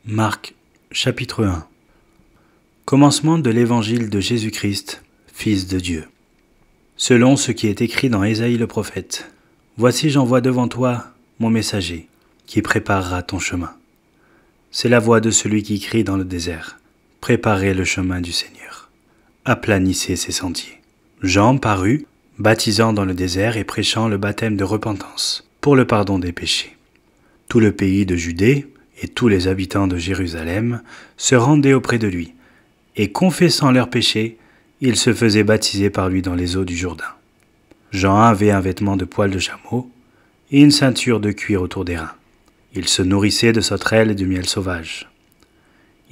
Marc, chapitre 1. Commencement de l'évangile de Jésus-Christ, Fils de Dieu. Selon ce qui est écrit dans Ésaïe le prophète, « Voici j'envoie devant toi mon messager, qui préparera ton chemin. C'est la voix de celui qui crie dans le désert, « Préparez le chemin du Seigneur, aplanissez ses sentiers. » Jean parut, baptisant dans le désert et prêchant le baptême de repentance, pour le pardon des péchés. Tout le pays de Judée et tous les habitants de Jérusalem se rendaient auprès de lui, et confessant leurs péchés, ils se faisaient baptiser par lui dans les eaux du Jourdain. Jean avait un vêtement de poil de chameau et une ceinture de cuir autour des reins. Il se nourrissait de sauterelles et de miel sauvage.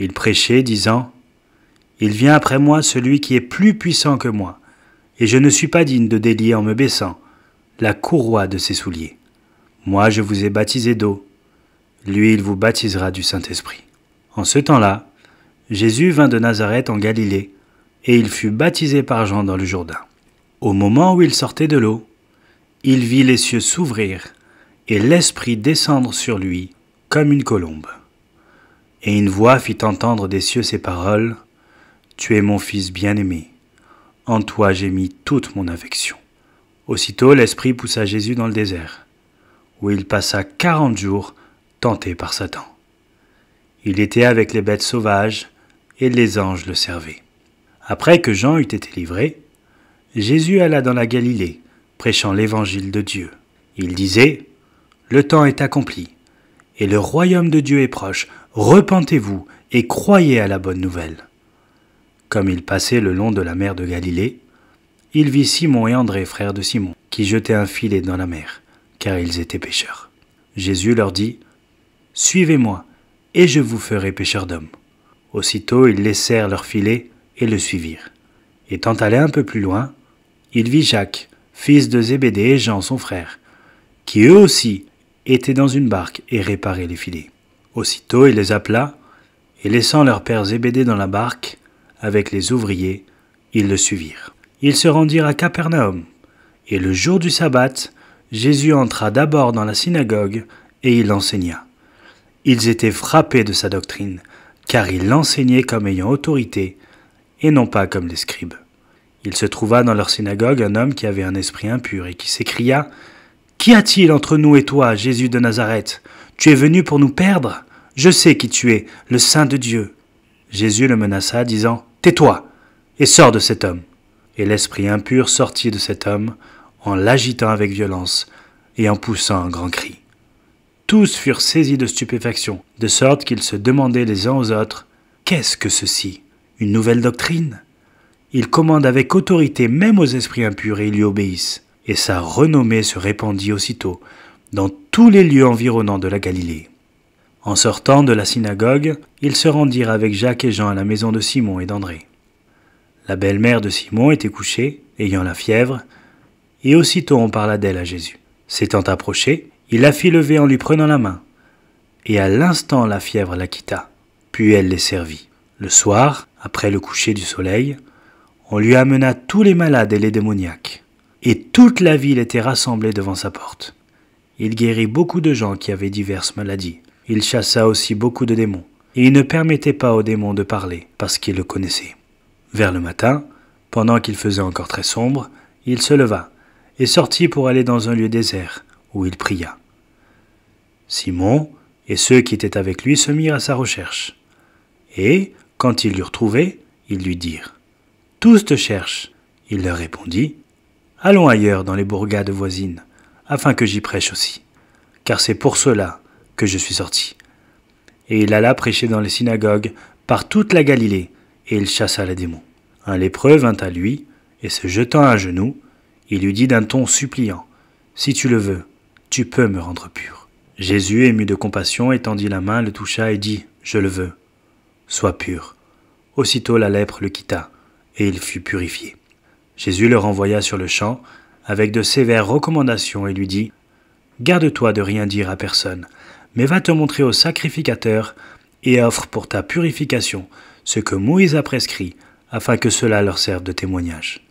Il prêchait, disant « Il vient après moi celui qui est plus puissant que moi, et je ne suis pas digne de délier en me baissant la courroie de ses souliers. Moi je vous ai baptisé d'eau, lui il vous baptisera du Saint-Esprit. » En ce temps-là, Jésus vint de Nazareth en Galilée, et il fut baptisé par Jean dans le Jourdain. Au moment où il sortait de l'eau, il vit les cieux s'ouvrir et l'Esprit descendre sur lui comme une colombe. Et une voix fit entendre des cieux ces paroles, « Tu es mon Fils bien-aimé, en toi j'ai mis toute mon affection. » Aussitôt l'Esprit poussa Jésus dans le désert, où il passa 40 jours tenté par Satan. Il était avec les bêtes sauvages, et les anges le servaient. Après que Jean eut été livré, Jésus alla dans la Galilée, prêchant l'évangile de Dieu. Il disait, « Le temps est accompli, et le royaume de Dieu est proche. Repentez-vous et croyez à la bonne nouvelle. » Comme il passait le long de la mer de Galilée, il vit Simon et André, frères de Simon, qui jetaient un filet dans la mer, car ils étaient pêcheurs. Jésus leur dit, « Suivez-moi, et je vous ferai pêcheurs d'hommes. » Aussitôt ils laissèrent leur filet et le suivirent. Étant allé un peu plus loin, il vit Jacques, fils de Zébédée, et Jean son frère, qui eux aussi étaient dans une barque et réparaient les filets. Aussitôt il les appela, et laissant leur père Zébédée dans la barque, avec les ouvriers, ils le suivirent. Ils se rendirent à Capernaum, et le jour du sabbat, Jésus entra d'abord dans la synagogue, et il enseigna. Ils étaient frappés de sa doctrine, car il l'enseignait comme ayant autorité, et non pas comme les scribes. Il se trouva dans leur synagogue un homme qui avait un esprit impur, et qui s'écria « Qu'y a-t-il entre nous et toi, Jésus de Nazareth? Tu es venu pour nous perdre? Je sais qui tu es, le Saint de Dieu. » Jésus le menaça, disant « Tais-toi, et sors de cet homme. » Et l'esprit impur sortit de cet homme, en l'agitant avec violence, et en poussant un grand cri. Tous furent saisis de stupéfaction, de sorte qu'ils se demandaient les uns aux autres, « Qu'est-ce que ceci? Une nouvelle doctrine? Il commande avec autorité même aux esprits impurs et ils lui obéissent. » Et sa renommée se répandit aussitôt dans tous les lieux environnants de la Galilée. En sortant de la synagogue, ils se rendirent avec Jacques et Jean à la maison de Simon et d'André. La belle-mère de Simon était couchée, ayant la fièvre, et aussitôt on parla d'elle à Jésus. S'étant approché, il la fit lever en lui prenant la main, et à l'instant la fièvre la quitta, puis elle les servit. Le soir, après le coucher du soleil, on lui amena tous les malades et les démoniaques, et toute la ville était rassemblée devant sa porte. Il guérit beaucoup de gens qui avaient diverses maladies. Il chassa aussi beaucoup de démons, et il ne permettait pas aux démons de parler, parce qu'il le connaissait. Vers le matin, pendant qu'il faisait encore très sombre, il se leva, et sortit pour aller dans un lieu désert, où il pria. Simon et ceux qui étaient avec lui se mirent à sa recherche. Et, quand ils l'eurent trouvé, ils lui dirent « Tous te cherchent. » Il leur répondit « Allons ailleurs dans les bourgades voisines, afin que j'y prêche aussi, car c'est pour cela que je suis sorti. » Et il alla prêcher dans les synagogues par toute la Galilée, et il chassa les démons. Un lépreux vint à lui, et se jetant à genoux, il lui dit d'un ton suppliant « Si tu le veux, tu peux me rendre pur. » Jésus, ému de compassion, étendit la main, le toucha et dit « Je le veux, sois pur. » Aussitôt la lèpre le quitta, et il fut purifié. Jésus le renvoya sur le champ, avec de sévères recommandations, et lui dit « Garde-toi de rien dire à personne, mais va te montrer au sacrificateur, et offre pour ta purification ce que Moïse a prescrit, afin que cela leur serve de témoignage. »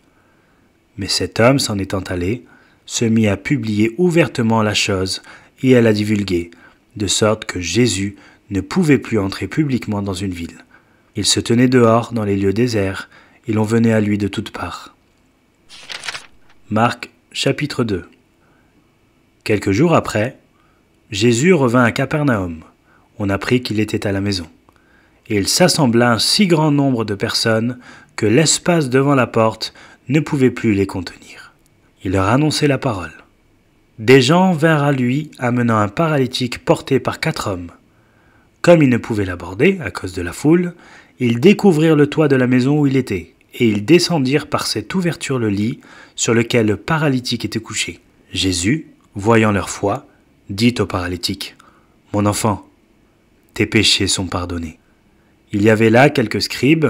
Mais cet homme, s'en étant allé, se mit à publier ouvertement la chose et à la divulguer, de sorte que Jésus ne pouvaient plus entrer publiquement dans une ville. Ils se tenaient dehors dans les lieux déserts, et l'on venait à lui de toutes parts. Marc, chapitre 2. Quelques jours après, Jésus revint à Capernaum. On apprit qu'il était à la maison. Et il s'assembla un si grand nombre de personnes que l'espace devant la porte ne pouvait plus les contenir. Il leur annonçait la parole. Des gens vinrent à lui amenant un paralytique porté par 4 hommes. Comme ils ne pouvaient l'aborder à cause de la foule, ils découvrirent le toit de la maison où il était, et ils descendirent par cette ouverture le lit sur lequel le paralytique était couché. Jésus, voyant leur foi, dit au paralytique, « Mon enfant, tes péchés sont pardonnés. » Il y avait là quelques scribes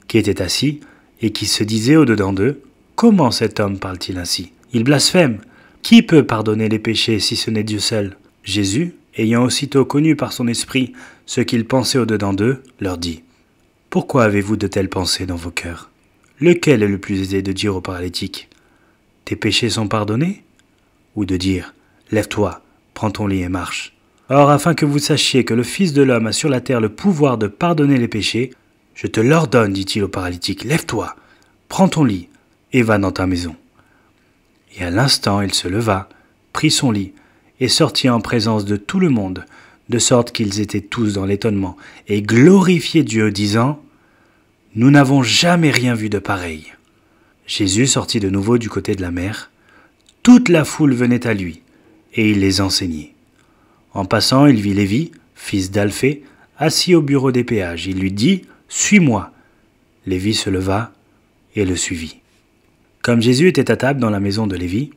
qui étaient assis et qui se disaient au-dedans d'eux, « Comment cet homme parle-t-il ainsi? Il blasphème. Qui peut pardonner les péchés si ce n'est Dieu seul ?» Jésus, ayant aussitôt connu par son esprit ce qu'ils pensaient au-dedans d'eux, leur dit, « Pourquoi avez-vous de telles pensées dans vos cœurs? Lequel est le plus aisé de dire au paralytique, « Tes péchés sont pardonnés ?» ou de dire, « Lève-toi, prends ton lit et marche. » Or, afin que vous sachiez que le Fils de l'homme a sur la terre le pouvoir de pardonner les péchés, je te l'ordonne, dit-il au paralytique, « Lève-toi, prends ton lit et va dans ta maison. » Et à l'instant, il se leva, prit son lit et sortit en présence de tout le monde, de sorte qu'ils étaient tous dans l'étonnement, et glorifiaient Dieu, disant, « Nous n'avons jamais rien vu de pareil. » Jésus sortit de nouveau du côté de la mer. Toute la foule venait à lui, et il les enseignait. En passant, il vit Lévi, fils d'Alphée, assis au bureau des péages. Il lui dit, « Suis-moi. » Lévi se leva et le suivit. Comme Jésus était à table dans la maison de Lévi,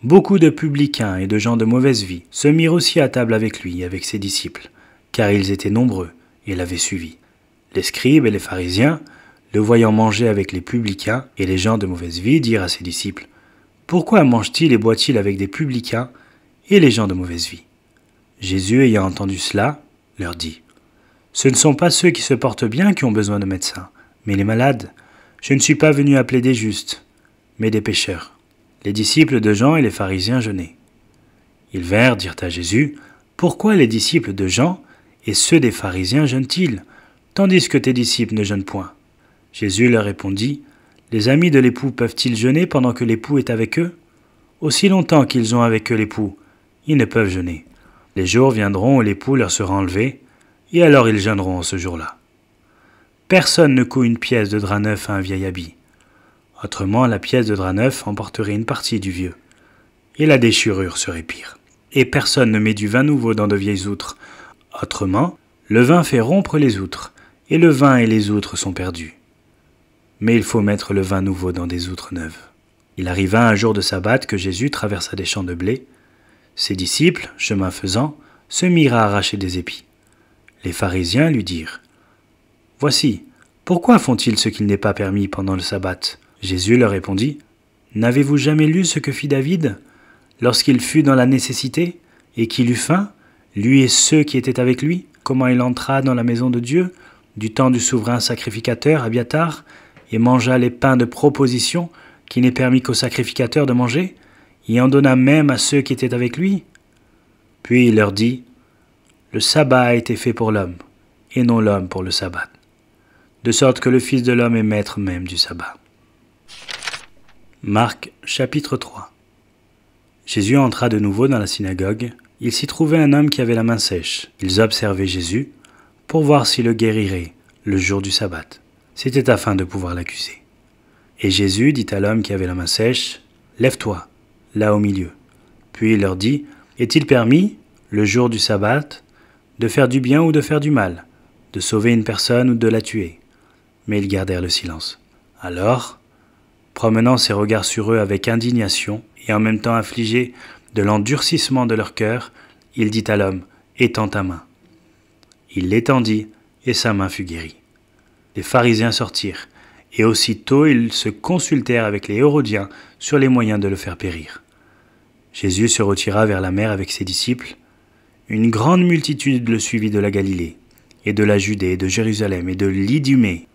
beaucoup de publicains et de gens de mauvaise vie se mirent aussi à table avec lui et avec ses disciples, car ils étaient nombreux et l'avaient suivi. Les scribes et les pharisiens, le voyant manger avec les publicains et les gens de mauvaise vie, dirent à ses disciples, « Pourquoi mange-t-il et boit-il avec des publicains et les gens de mauvaise vie ?» Jésus, ayant entendu cela, leur dit, « Ce ne sont pas ceux qui se portent bien qui ont besoin de médecins, mais les malades. Je ne suis pas venu appeler des justes, mais des pécheurs. » Les disciples de Jean et les pharisiens jeûnaient. Ils vinrent, dirent à Jésus, « Pourquoi les disciples de Jean et ceux des pharisiens jeûnent-ils, tandis que tes disciples ne jeûnent point ?» Jésus leur répondit, « Les amis de l'époux peuvent-ils jeûner pendant que l'époux est avec eux? Aussi longtemps qu'ils ont avec eux l'époux, ils ne peuvent jeûner. Les jours viendront où l'époux leur sera enlevé, et alors ils jeûneront ce jour-là. Personne ne coud une pièce de drap neuf à un vieil habit. Autrement, la pièce de drap neuf emporterait une partie du vieux, et la déchirure serait pire. Et personne ne met du vin nouveau dans de vieilles outres. Autrement, le vin fait rompre les outres, et le vin et les outres sont perdus. Mais il faut mettre le vin nouveau dans des outres neuves. » Il arriva un jour de sabbat que Jésus traversa des champs de blé. Ses disciples, chemin faisant, se mirent à arracher des épis. Les pharisiens lui dirent, « Voici, pourquoi font-ils ce qu'il n'est pas permis pendant le sabbat ?» Jésus leur répondit, « N'avez-vous jamais lu ce que fit David, lorsqu'il fut dans la nécessité, et qu'il eut faim, lui et ceux qui étaient avec lui, comment il entra dans la maison de Dieu, du temps du souverain sacrificateur Abiatar, et mangea les pains de proposition qui n'est permis qu'aux sacrificateurs de manger, et en donna même à ceux qui étaient avec lui. Puis il leur dit, « Le sabbat a été fait pour l'homme, et non l'homme pour le sabbat, de sorte que le Fils de l'homme est maître même du sabbat. » Marc, chapitre 3. Jésus entra de nouveau dans la synagogue. Il s'y trouvait un homme qui avait la main sèche. Ils observaient Jésus pour voir s'il le guérirait le jour du sabbat. C'était afin de pouvoir l'accuser. Et Jésus dit à l'homme qui avait la main sèche, « Lève-toi, là au milieu. » Puis il leur dit, « Est-il permis, le jour du sabbat, de faire du bien ou de faire du mal, de sauver une personne ou de la tuer ?» Mais ils gardèrent le silence. Alors, promenant ses regards sur eux avec indignation et en même temps affligé de l'endurcissement de leur cœur, il dit à l'homme, « Étends ta main. » Il l'étendit et sa main fut guérie. Les pharisiens sortirent, et aussitôt ils se consultèrent avec les Hérodiens sur les moyens de le faire périr. Jésus se retira vers la mer avec ses disciples. Une grande multitude le suivit de la Galilée, et de la Judée, et de Jérusalem, et de l'Idumée,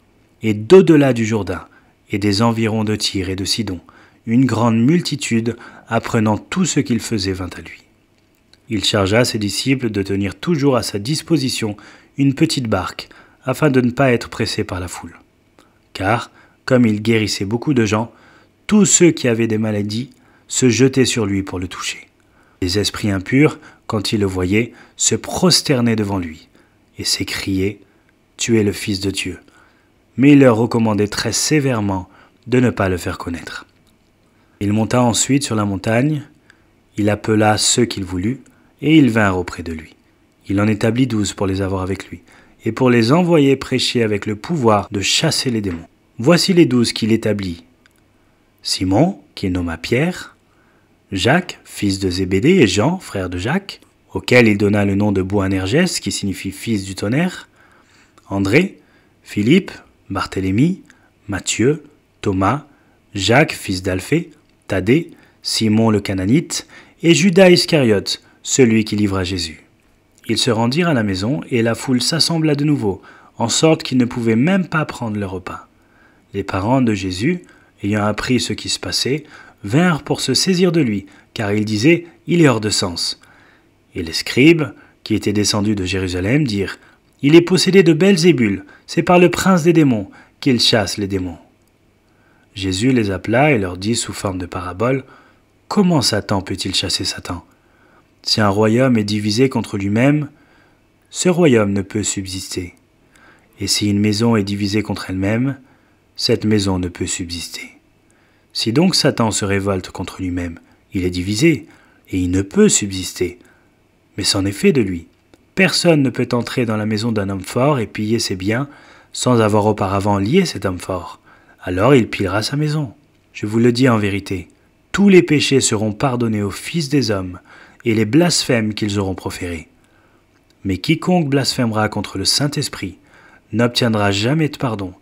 et d'au-delà du Jourdain, et des environs de Tyr et de Sidon. Une grande multitude, apprenant tout ce qu'il faisait, vint à lui. Il chargea ses disciples de tenir toujours à sa disposition une petite barque, afin de ne pas être pressés par la foule. Car, comme il guérissait beaucoup de gens, tous ceux qui avaient des maladies se jetaient sur lui pour le toucher. Les esprits impurs, quand ils le voyaient, se prosternaient devant lui et s'écriaient « Tu es le Fils de Dieu ». Mais il leur recommandait très sévèrement de ne pas le faire connaître. Il monta ensuite sur la montagne, il appela ceux qu'il voulut, et ils vinrent auprès de lui. Il en établit 12 pour les avoir avec lui, et pour les envoyer prêcher avec le pouvoir de chasser les démons. Voici les 12 qu'il établit. Simon, qu'il nomma Pierre, Jacques, fils de Zébédée, et Jean, frère de Jacques, auquel il donna le nom de Boanerges, qui signifie fils du tonnerre, André, Philippe, Barthélemy, Matthieu, Thomas, Jacques, fils d'Alphée, Thaddée, Simon le Cananite, et Judas Iscariote, celui qui livra Jésus. Ils se rendirent à la maison, et la foule s'assembla de nouveau, en sorte qu'ils ne pouvaient même pas prendre le repas. Les parents de Jésus, ayant appris ce qui se passait, vinrent pour se saisir de lui, car ils disaient « Il est hors de sens ». Et les scribes, qui étaient descendus de Jérusalem, dirent « Il est possédé de Belzébul, c'est par le prince des démons qu'il chasse les démons. » Jésus les appela et leur dit sous forme de parabole « Comment Satan peut-il chasser Satan ? Si un royaume est divisé contre lui-même, ce royaume ne peut subsister. Et si une maison est divisée contre elle-même, cette maison ne peut subsister. Si donc Satan se révolte contre lui-même, il est divisé, et il ne peut subsister. Mais c'en est fait de lui. Personne ne peut entrer dans la maison d'un homme fort et piller ses biens sans avoir auparavant lié cet homme fort. Alors il pillera sa maison. Je vous le dis en vérité, tous les péchés seront pardonnés aux fils des hommes, et les blasphèmes qu'ils auront proférés. Mais quiconque blasphémera contre le Saint-Esprit n'obtiendra jamais de pardon.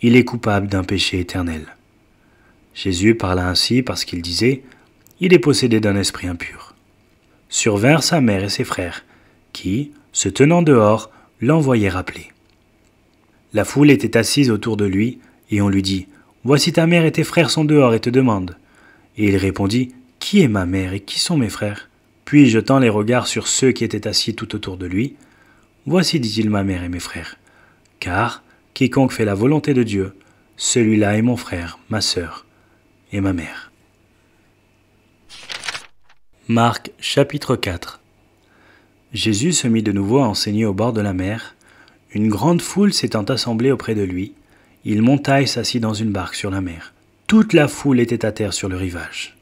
Il est coupable d'un péché éternel. Jésus parla ainsi parce qu'il disait « Il est possédé d'un esprit impur ». Survinrent sa mère et ses frères, qui, se tenant dehors, l'envoyaient rappeler. La foule était assise autour de lui, et on lui dit « Voici ta mère et tes frères sont dehors et te demandent. » Et il répondit « Qui est ma mère et qui sont mes frères ?» Puis, jetant les regards sur ceux qui étaient assis tout autour de lui, « Voici, dit-il, ma mère et mes frères. Car quiconque fait la volonté de Dieu, celui-là est mon frère, ma sœur et ma mère. » Marc chapitre 4. Jésus se mit de nouveau à enseigner au bord de la mer. Une grande foule s'étant assemblée auprès de lui, il monta et s'assit dans une barque sur la mer. Toute la foule était à terre sur le rivage.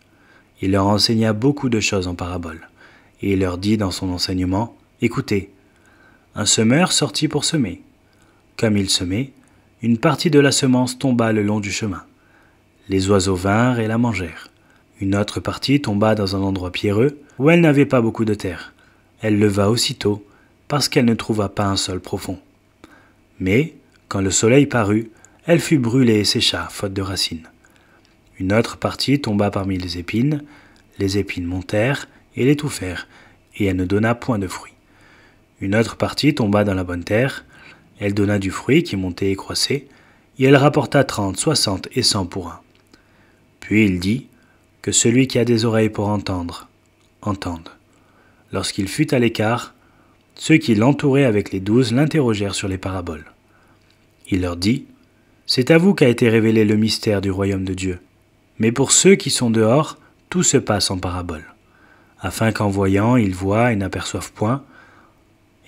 Il leur enseigna beaucoup de choses en paraboles. Et il leur dit dans son enseignement, « Écoutez, un semeur sortit pour semer. Comme il semait, une partie de la semence tomba le long du chemin. Les oiseaux vinrent et la mangèrent. Une autre partie tomba dans un endroit pierreux où elle n'avait pas beaucoup de terre. Elle leva aussitôt, parce qu'elle ne trouva pas un sol profond. Mais, quand le soleil parut, elle fut brûlée et sécha, faute de racines. Une autre partie tomba parmi les épines montèrent et l'étouffèrent, et elle ne donna point de fruit. Une autre partie tomba dans la bonne terre, elle donna du fruit qui montait et croissait, et elle rapporta 30, 60 et 100 pour un. Puis il dit, que celui qui a des oreilles pour entendre, entende. Lorsqu'il fut à l'écart, ceux qui l'entouraient avec les 12 l'interrogèrent sur les paraboles. Il leur dit, c'est à vous qu'a été révélé le mystère du royaume de Dieu. Mais pour ceux qui sont dehors, tout se passe en paraboles, afin qu'en voyant, ils voient et n'aperçoivent point,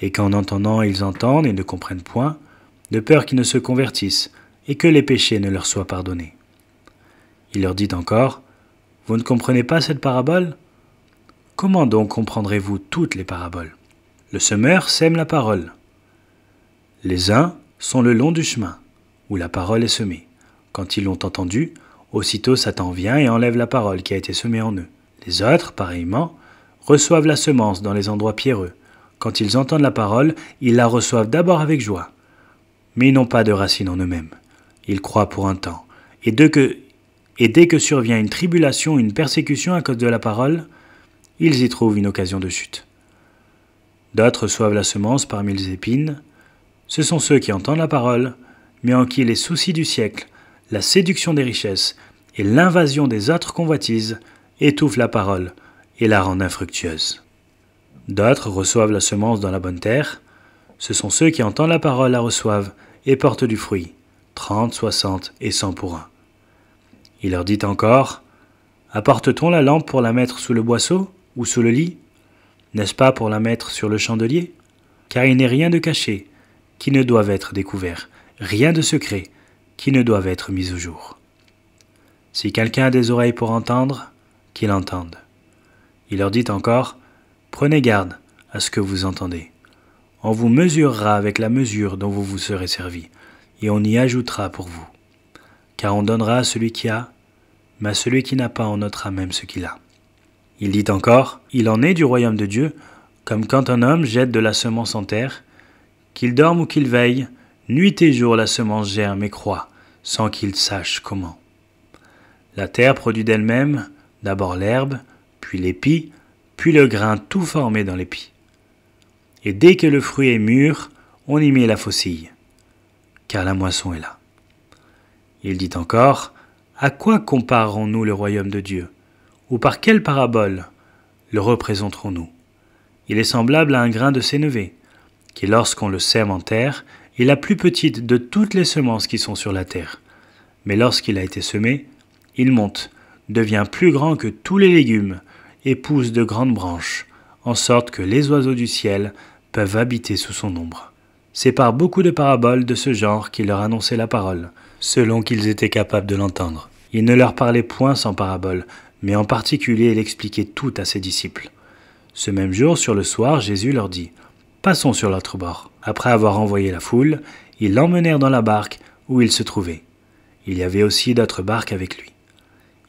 et qu'en entendant, ils entendent et ne comprennent point, de peur qu'ils ne se convertissent et que les péchés ne leur soient pardonnés. Il leur dit encore, « Vous ne comprenez pas cette parabole ? Comment donc comprendrez-vous toutes les paraboles ? Le semeur sème la parole. Les uns sont le long du chemin, où la parole est semée. Quand ils l'ont entendue, aussitôt Satan vient et enlève la parole qui a été semée en eux. Les autres, pareillement, reçoivent la semence dans les endroits pierreux. Quand ils entendent la parole, ils la reçoivent d'abord avec joie. Mais ils n'ont pas de racine en eux-mêmes. Ils croient pour un temps. Et dès que survient une tribulation, une persécution à cause de la parole, ils y trouvent une occasion de chute. D'autres reçoivent la semence parmi les épines. Ce sont ceux qui entendent la parole, mais en qui les soucis du siècle, la séduction des richesses et l'invasion des autres convoitises étouffent la parole et la rendent infructueuse. D'autres reçoivent la semence dans la bonne terre. Ce sont ceux qui entendent la parole, la reçoivent et portent du fruit, 30, 60 et 100 pour un. Il leur dit encore, « Apporte-t-on la lampe pour la mettre sous le boisseau ou sous le lit? N'est-ce pas pour la mettre sur le chandelier? Car il n'est rien de caché qui ne doive être découvert, rien de secret qui ne doive être mis au jour. Si quelqu'un a des oreilles pour entendre, qu'il entende. » Il leur dit encore, « Prenez garde à ce que vous entendez. On vous mesurera avec la mesure dont vous vous serez servi, et on y ajoutera pour vous. Car on donnera à celui qui a, mais à celui qui n'a pas on ôtera même ce qu'il a. » Il dit encore, « Il en est du royaume de Dieu, comme quand un homme jette de la semence en terre, qu'il dorme ou qu'il veille, nuit et jour la semence germe et croît, sans qu'il sache comment. La terre produit d'elle-même d'abord l'herbe, puis l'épi, puis le grain tout formé dans l'épi. Et dès que le fruit est mûr, on y met la faucille, car la moisson est là. » Il dit encore, « À quoi comparerons-nous le royaume de Dieu? Ou par quelle parabole le représenterons-nous? Il est semblable à un grain de sénévé, qui lorsqu'on le sème en terre, est la plus petite de toutes les semences qui sont sur la terre. Mais lorsqu'il a été semé, il monte, devient plus grand que tous les légumes, et pousse de grandes branches, en sorte que les oiseaux du ciel peuvent habiter sous son ombre. » C'est par beaucoup de paraboles de ce genre qu'il leur annonçait la parole, selon qu'ils étaient capables de l'entendre. Il ne leur parlait point sans paraboles, mais en particulier il expliquait tout à ses disciples. Ce même jour, sur le soir, Jésus leur dit, « Passons sur l'autre bord. » Après avoir envoyé la foule, ils l'emmenèrent dans la barque où il se trouvait. Il y avait aussi d'autres barques avec lui.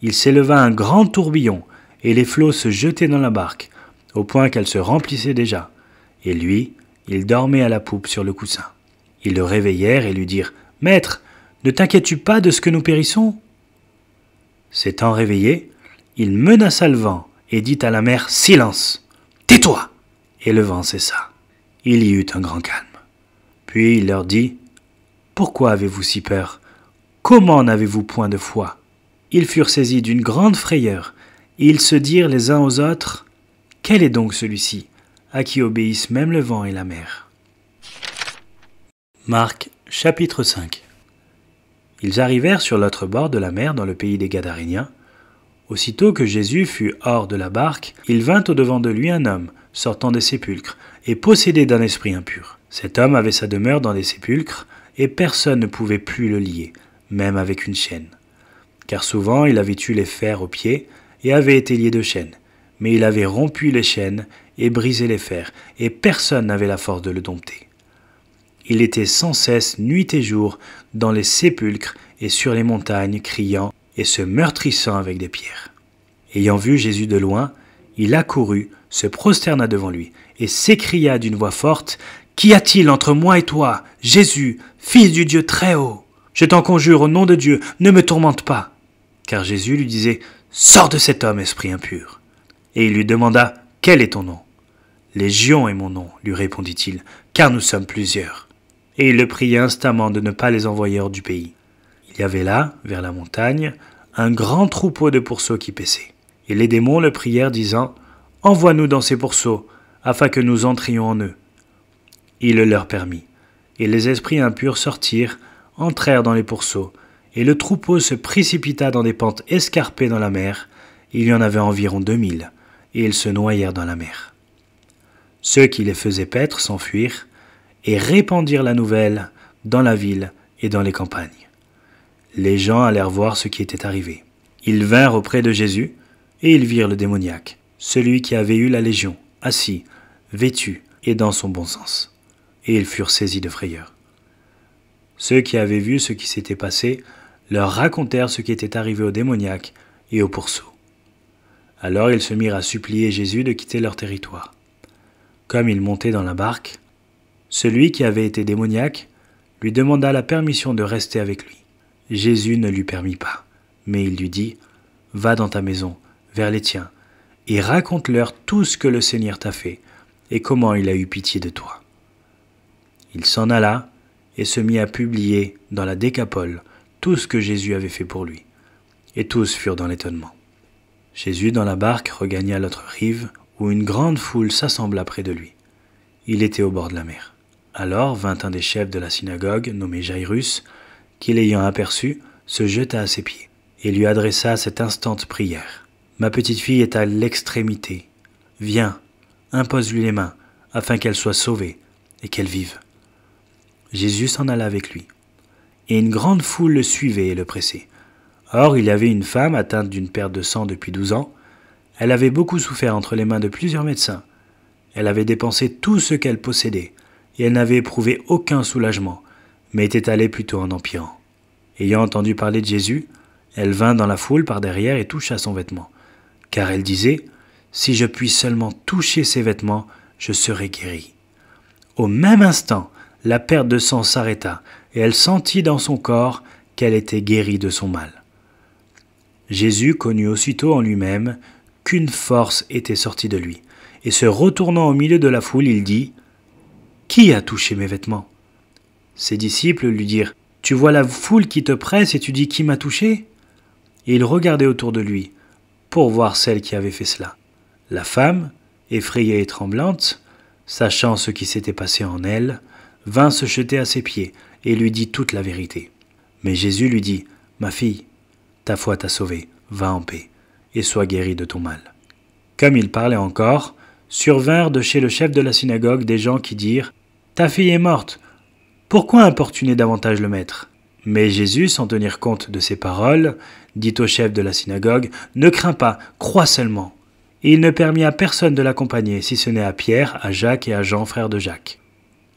Il s'éleva un grand tourbillon, et les flots se jetaient dans la barque, au point qu'elle se remplissait déjà. Et lui, il dormait à la poupe sur le coussin. Ils le réveillèrent et lui dirent, « Maître, ne t'inquiètes-tu pas de ce que nous périssons ?» S'étant réveillé, il menaça le vent et dit à la mer, « Silence, tais-toi !» Et le vent cessa. Il y eut un grand calme. Puis il leur dit, « Pourquoi avez-vous si peur? Comment n'avez-vous point de foi ?» Ils furent saisis d'une grande frayeur, et ils se dirent les uns aux autres, « Quel est donc celui-ci, à qui obéissent même le vent et la mer ?» Marc, chapitre 5. Ils arrivèrent sur l'autre bord de la mer dans le pays des Gadaréniens. Aussitôt que Jésus fut hors de la barque, il vint au-devant de lui un homme, sortant des sépulcres, et possédé d'un esprit impur. Cet homme avait sa demeure dans les sépulcres, et personne ne pouvait plus le lier, même avec une chaîne. Car souvent il avait eu les fers aux pieds, et avait été lié de chaînes. Mais il avait rompu les chaînes, et brisé les fers, et personne n'avait la force de le dompter. Il était sans cesse, nuit et jour, dans les sépulcres et sur les montagnes, criant et se meurtrissant avec des pierres. Ayant vu Jésus de loin, il accourut, se prosterna devant lui, et s'écria d'une voix forte, « Qu'y a-t-il entre moi et toi, Jésus, Fils du Dieu Très-Haut? Je t'en conjure au nom de Dieu, ne me tourmente pas. » Car Jésus lui disait, « Sors de cet homme, esprit impur. » Et il lui demanda, « Quel est ton nom? » « Légion est mon nom, lui répondit-il, car nous sommes plusieurs. » Et il le pria instamment de ne pas les envoyer hors du pays. Il y avait là, vers la montagne, un grand troupeau de pourceaux qui paissaient. Et les démons le prièrent, disant, « Envoie-nous dans ces pourceaux, afin que nous entrions en eux. » Il le leur permit. Et les esprits impurs sortirent, entrèrent dans les pourceaux, et le troupeau se précipita dans des pentes escarpées dans la mer. Il y en avait environ 2000, et ils se noyèrent dans la mer. Ceux qui les faisaient paître s'enfuirent, et répandirent la nouvelle dans la ville et dans les campagnes. Les gens allèrent voir ce qui était arrivé. Ils vinrent auprès de Jésus, et ils virent le démoniaque, celui qui avait eu la légion, assis, vêtu et dans son bon sens. Et ils furent saisis de frayeur. Ceux qui avaient vu ce qui s'était passé leur racontèrent ce qui était arrivé au démoniaque et au pourceau. Alors ils se mirent à supplier Jésus de quitter leur territoire. Comme il montait dans la barque, celui qui avait été démoniaque lui demanda la permission de rester avec lui. Jésus ne lui permit pas, mais il lui dit, « Va dans ta maison, vers les tiens, et raconte-leur tout ce que le Seigneur t'a fait, et comment il a eu pitié de toi. » Il s'en alla et se mit à publier dans la Décapole tout ce que Jésus avait fait pour lui, et tous furent dans l'étonnement. Jésus, dans la barque, regagna l'autre rive, où une grande foule s'assembla près de lui. Il était au bord de la mer. Alors vint un des chefs de la synagogue, nommé Jairus, qui l'ayant aperçu, se jeta à ses pieds et lui adressa cette instante prière. « Ma petite fille est à l'extrémité. Viens, impose-lui les mains, afin qu'elle soit sauvée et qu'elle vive. » Jésus s'en alla avec lui, et une grande foule le suivait et le pressait. Or, il y avait une femme atteinte d'une perte de sang depuis 12 ans. Elle avait beaucoup souffert entre les mains de plusieurs médecins. Elle avait dépensé tout ce qu'elle possédait, et elle n'avait éprouvé aucun soulagement, mais était allée plutôt en empirant. Ayant entendu parler de Jésus, elle vint dans la foule par derrière et toucha son vêtement, car elle disait « Si je puis seulement toucher ses vêtements, je serai guérie. » Au même instant, la perte de sang s'arrêta, et elle sentit dans son corps qu'elle était guérie de son mal. Jésus connut aussitôt en lui-même qu'une force était sortie de lui, et se retournant au milieu de la foule, il dit « Qui a touché mes vêtements ?» Ses disciples lui dirent « Tu vois la foule qui te presse et tu dis qui m'a touché ?» Et il regardait autour de lui pour voir celle qui avait fait cela. La femme, effrayée et tremblante, sachant ce qui s'était passé en elle, vint se jeter à ses pieds et lui dit toute la vérité. Mais Jésus lui dit « Ma fille, ta foi t'a sauvée, va en paix, et sois guérie de ton mal. » Comme il parlait encore, survinrent de chez le chef de la synagogue des gens qui dirent « Ta fille est morte, pourquoi importuner davantage le maître ?» Mais Jésus, sans tenir compte de ces paroles, dit au chef de la synagogue « Ne crains pas, crois seulement. » Et il ne permit à personne de l'accompagner, si ce n'est à Pierre, à Jacques et à Jean, frère de Jacques.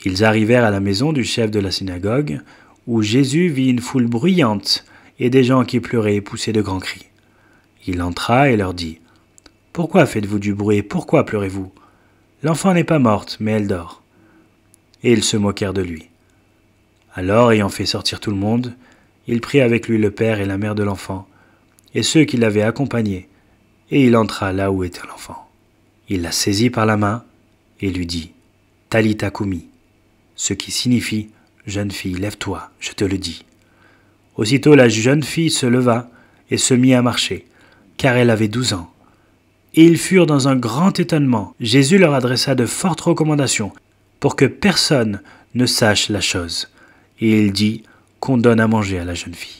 Ils arrivèrent à la maison du chef de la synagogue, où Jésus vit une foule bruyante et des gens qui pleuraient et poussaient de grands cris. Il entra et leur dit « Pourquoi faites-vous du bruit et pourquoi pleurez-vous? L'enfant n'est pas morte, mais elle dort. » Et ils se moquèrent de lui. Alors, ayant fait sortir tout le monde, il prit avec lui le père et la mère de l'enfant, et ceux qui l'avaient accompagné, et il entra là où était l'enfant. Il la saisit par la main et lui dit « Talitha koumi », ce qui signifie « Jeune fille, lève-toi, je te le dis ». Aussitôt la jeune fille se leva et se mit à marcher, car elle avait 12 ans. Et ils furent dans un grand étonnement. Jésus leur adressa de fortes recommandations pour que personne ne sache la chose. Et il dit qu'on donne à manger à la jeune fille.